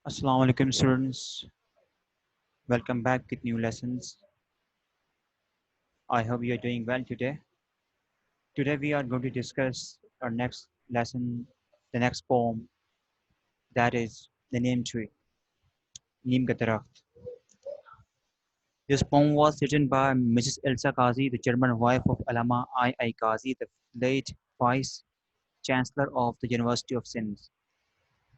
Assalamu alaikum students. Welcome back with new lessons. I hope you are doing well today. Today we are going to discuss our next lesson, the next poem, that is the Neem Tree, Neem ka Darakht. This poem was written by Mrs. Elsa Qazi, the German wife of Allama I. Qazi, the late Vice Chancellor of the University of Sindh.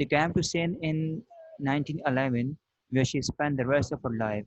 They came to Sindh in 1911 where she spent the rest of her life.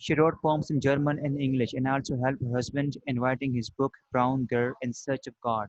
She wrote poems in German and English and also helped her husband in writing his book Brown Girl in Search of God.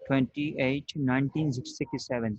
28, 1967।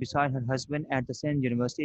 beside her husband at the Sindh University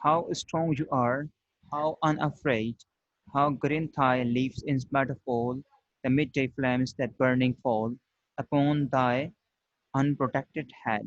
How strong you are, how unafraid, how green thy leaves in spite of all the midday flames that burning fall upon thy unprotected head।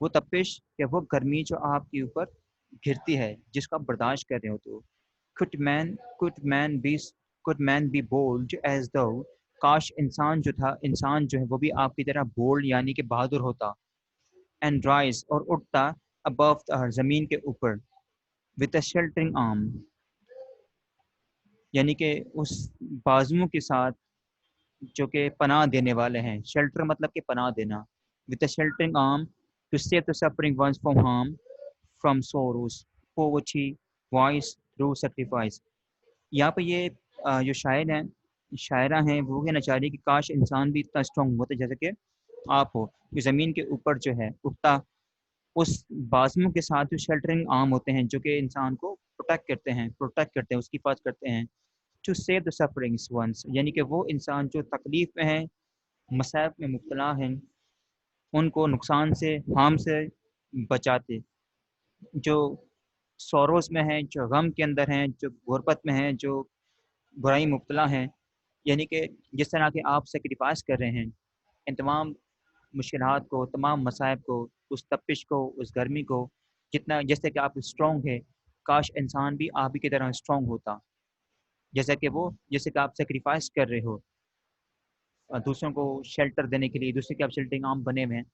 وہ تپش یا وہ گرمی جو آپ کے اوپر گرتی ہے، جس کو آپ برداشت کر رہے ہو. تو could man could man be could man be bold as though، کاش انسان جو تھا، انسان جو ہے وہ بھی آپ کی طرح بولڈ یعنی کہ بہادر ہوتا. اینڈ رائز، اور اٹھتا، above the earth، زمین کے اوپر، with a sheltering arm، یعنی کہ اس بازوؤں کے ساتھ جو کہ پناہ دینے والے ہیں. شیلٹر مطلب کہ پناہ دینا. with a sheltering arm to save the suffering ones from harm، from sorrows، poverty، voice through sacrifice. یہاں پہ یہ جو شاعر ہیں، شاعرہ ہیں، وہ کہنا چاہ رہی ہے کہ کاش انسان بھی اتنا اسٹرانگ ہوتا جیسے کہ آپ ہو، کہ زمین کے اوپر جو ہے اٹھتا، اس بازموں کے ساتھ جو شیلٹرنگ عام ہوتے ہیں جو کہ انسان کو پروٹیکٹ کرتے ہیں، اس کی حفاظت کرتے ہیں. To save the sufferings ones, یعنی کہ وہ انسان جو تکلیف میں ہیں، مصائب میں مبتلا ہیں، ان کو نقصان سے، ہارم سے بچاتے. جو سوروز میں ہیں، جو غم کے اندر ہیں، جو غربت میں ہیں، جو برائی مبتلا ہیں، یعنی کہ جس طرح کہ آپ سیکریفائس کر رہے ہیں ان تمام مشکلات کو، تمام مصائب کو، اس تپش کو، اس گرمی کو، جتنا جیسے کہ آپ اسٹرانگ ہے، کاش انسان بھی آپ ہی کی طرح اسٹرانگ ہوتا، جیسا کہ وہ، جیسے کہ آپ سیکریفائس کر رہے ہو دوسروں کو شیلٹر دینے کے لیے، دوسرے کے آپ شیلٹرنگ عام بنے ہوئے ہیں.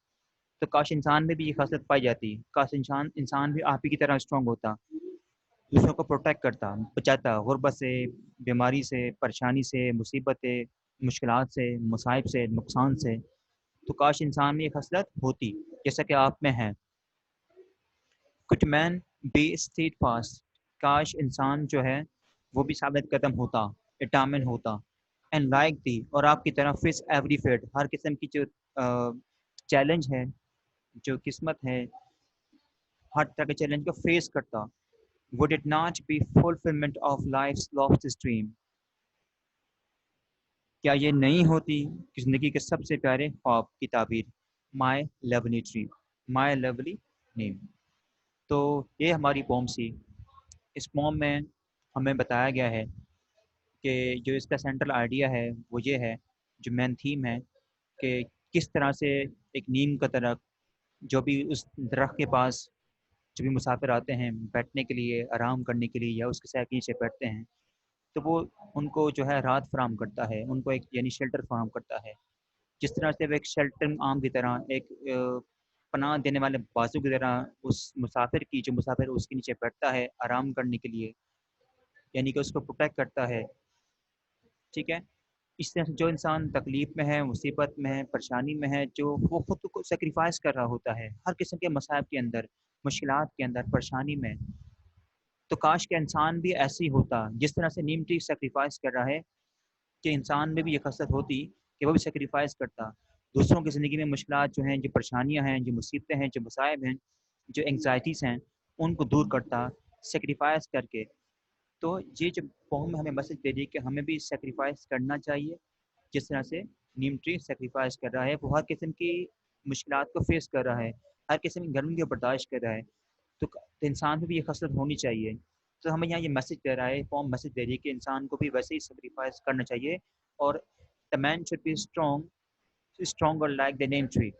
تو کاش انسان میں بھی یہ خاصلت پائی جاتی، کاش انسان بھی آپ ہی کی طرح اسٹرانگ ہوتا، دوسروں کو پروٹیکٹ کرتا، بچاتا غربت سے، بیماری سے، پریشانی سے، مصیبتیں، مشکلات سے، مصائب سے، نقصان سے. تو کاش انسان میں یہ خصلت ہوتی جیسا کہ آپ میں ہے. کچھ مین بی اسٹیٹ فاسٹ، کاش انسان جو ہے وہ بھی ثابت قدم ہوتا، اٹامن ہوتا. اینڈ لائک دی، اور آپ کی طرف فیس ایوری فیٹ، ہر قسم کی جو چیلنج ہے، جو قسمت ہے، ہر طرح کے چیلنج کو فیس کرتا. would it not be fulfillment of life's loftiest dream، کیا یہ نہیں ہوتی کہ زندگی کے سب سے پیارے خواب کی تعبیر. مائی لولی ڈریم، مائی لولی نیم. تو یہ ہماری پوم سی. اس پوم میں ہمیں بتایا گیا ہے کہ جو اس کا سینٹرل آئیڈیا ہے وہ یہ ہے، جو مین تھیم ہے، کہ کس طرح سے ایک نیم کا درخت، جو بھی اس درخت کے پاس جو بھی مسافر آتے ہیں بیٹھنے کے لیے، آرام کرنے کے لیے، یا اس کے سائے کے نیچے بیٹھتے ہیں، تو وہ ان کو جو ہے رات فراہم کرتا ہے، ان کو ایک یعنی شیلٹر فراہم کرتا ہے. جس طرح سے وہ ایک شیلٹر عام کی طرح، ایک پناہ دینے والے بازو کی طرح اس مسافر کی، جو مسافر اس کے نیچے بیٹھتا ہے آرام کرنے کے لیے، یعنی کہ اس کو پروٹیکٹ کرتا ہے. ٹھیک ہے. اس طرح سے جو انسان تکلیف میں ہے، مصیبت میں ہے، پریشانی میں ہے، جو وہ خود کو سیکریفائس کر رہا ہوتا ہے ہر قسم کے مصائب کے اندر، مشکلات کے اندر، پریشانی میں. تو کاش کہ انسان بھی ایسی ہوتا جس طرح سے نیم ٹری سیکریفائس کر رہا ہے، کہ انسان میں بھی یہ خصلت ہوتی کہ وہ بھی سیکریفائس کرتا، دوسروں کی زندگی میں مشکلات جو ہیں، جو پریشانیاں ہیں، جو مصیبتیں ہیں، جو مصائب ہیں، جو انگزائٹیز ہیں، ان کو دور کرتا سیکریفائس کر کے. تو یہ جو قوم ہمیں میسج دے رہی ہے کہ ہمیں بھی سیکریفائس کرنا چاہیے، جس طرح سے نیم ٹری سیکریفائس کر رہا ہے. وہ ہر قسم کی مشکلات کو فیس کر رہا ہے، ہر قسم کی گرمی کو برداشت کر رہا ہے. تو انسان میں بھی یہ خصلت ہونی چاہیے. تو ہمیں یہاں یہ میسج دے رہا ہے، فارم میسج دے رہی ہے کہ انسان کو بھی ویسے ہی سیکریفائس کرنا چاہیے. اور the man should be strong, stronger like the name tree.